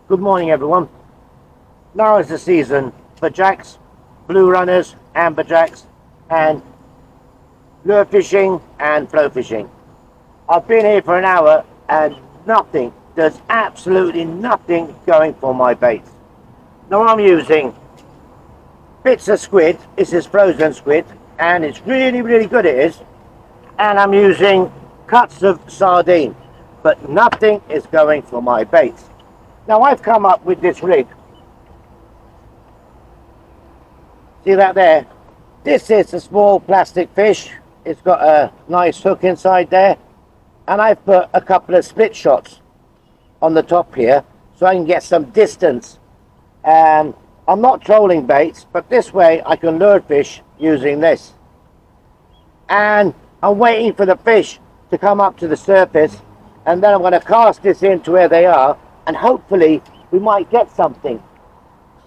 Good morning, everyone. Now is the season for jacks, blue runners, amberjacks, and lure fishing and flow fishing. I've been here for an hour and nothing, there's absolutely nothing going for my baits. Now I'm using bits of squid. This is frozen squid and it's really good, it is. And I'm using cuts of sardine, but nothing is going for my baits. Now I've come up with this rig. See that there? This is a small plastic fish. It's got a nice hook inside there. And I've put a couple of split shots on the top here so I can get some distance. I'm not trolling baits, but this way I can lure fish using this. And I'm waiting for the fish to come up to the surface, and then I'm going to cast this into where they are, and hopefully we might get something.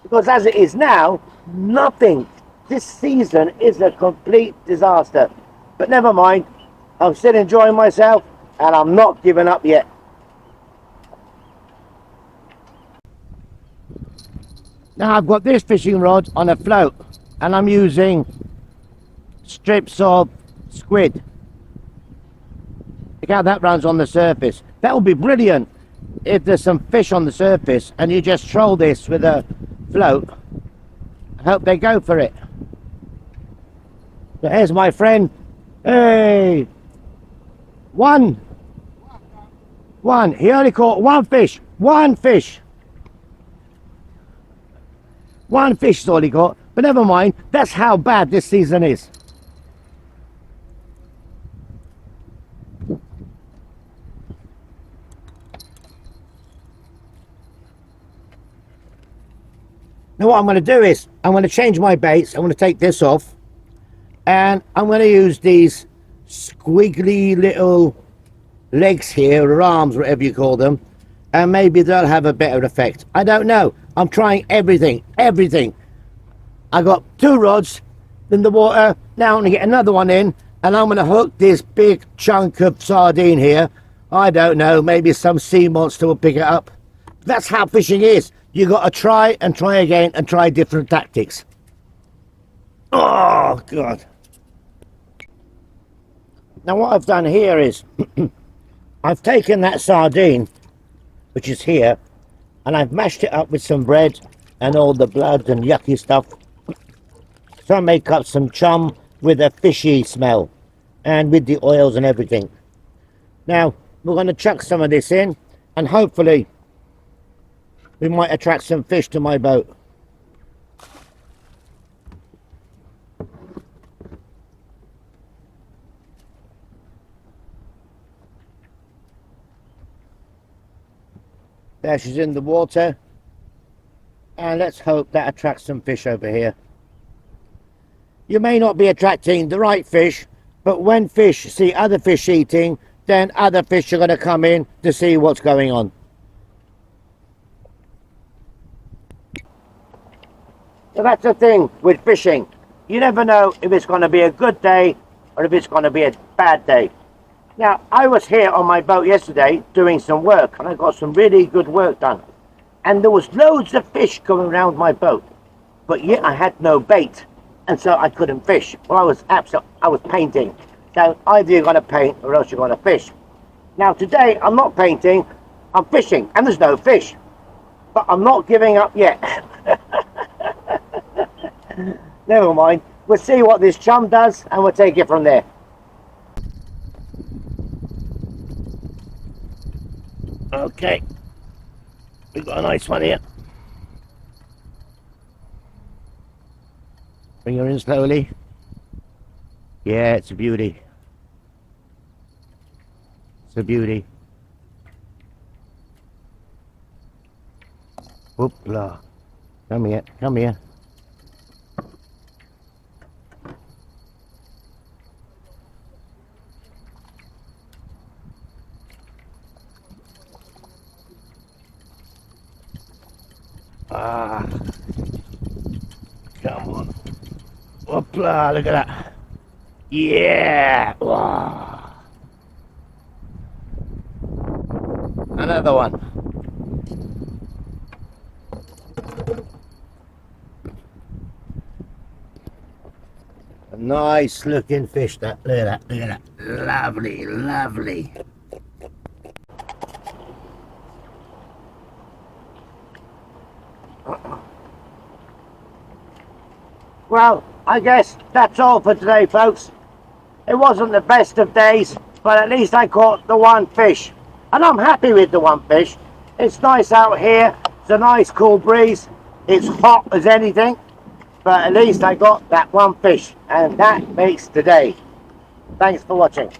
Because as it is now, nothing. This season is a complete disaster. But never mind, I'm still enjoying myself and I'm not giving up yet. Now I've got this fishing rod on a float and I'm using strips of squid. Look how that runs on the surface. That would be brilliant if there's some fish on the surface and you just troll this with a float. I hope they go for it. So here's my friend. Hey, one. He only caught one fish. One fish is all he got. But never mind, that's how bad this season is. Now what I'm going to do is I'm going to change my baits. I'm going to take this off and I'm going to use these squiggly little legs here, or arms, whatever you call them, and maybe they'll have a better effect. I don't know. I'm trying everything. I got 2 rods in the water. Now I'm going to get another one in and I'm going to hook this big chunk of sardine here. I don't know, maybe some sea monster will pick it up. That's how fishing is. You got to try and try again and try different tactics. Oh God. Now what I've done here is I've taken that sardine, which is here, and I've mashed it up with some bread and all the blood and yucky stuff. So I make up some chum with a fishy smell and with the oils and everything. Now we're going to chuck some of this in and hopefully we might attract some fish to my boat. There she's in the water, and let's hope that attracts some fish over here. You may not be attracting the right fish, but when fish see other fish eating, then other fish are going to come in to see what's going on. So that's the thing with fishing. You never know if it's going to be a good day or if it's going to be a bad day. Now, I was here on my boat yesterday doing some work and I got some really good work done. And there was loads of fish coming around my boat. But yet I had no bait and so I couldn't fish. Well, I was painting. So either you're going to paint or else you're going to fish. Now today I'm not painting, I'm fishing and there's no fish. But I'm not giving up yet. Never mind. We'll see what this chum does and we'll take it from there. Okay, we've got a nice one here. Bring her in slowly. Yeah, it's a beauty. It's a beauty. Whoopla. Come here, come here. Ah, come on. Whoopla, look at that. Yeah. Wow. Another one. A nice looking fish, that. Look at that, look at that. Lovely, lovely. Well, I guess that's all for today, folks. It wasn't the best of days, but at least I caught the one fish. And I'm happy with the one fish. It's nice out here. It's a nice cool breeze. It's hot as anything. But at least I got that one fish. And that makes the day. Thanks for watching.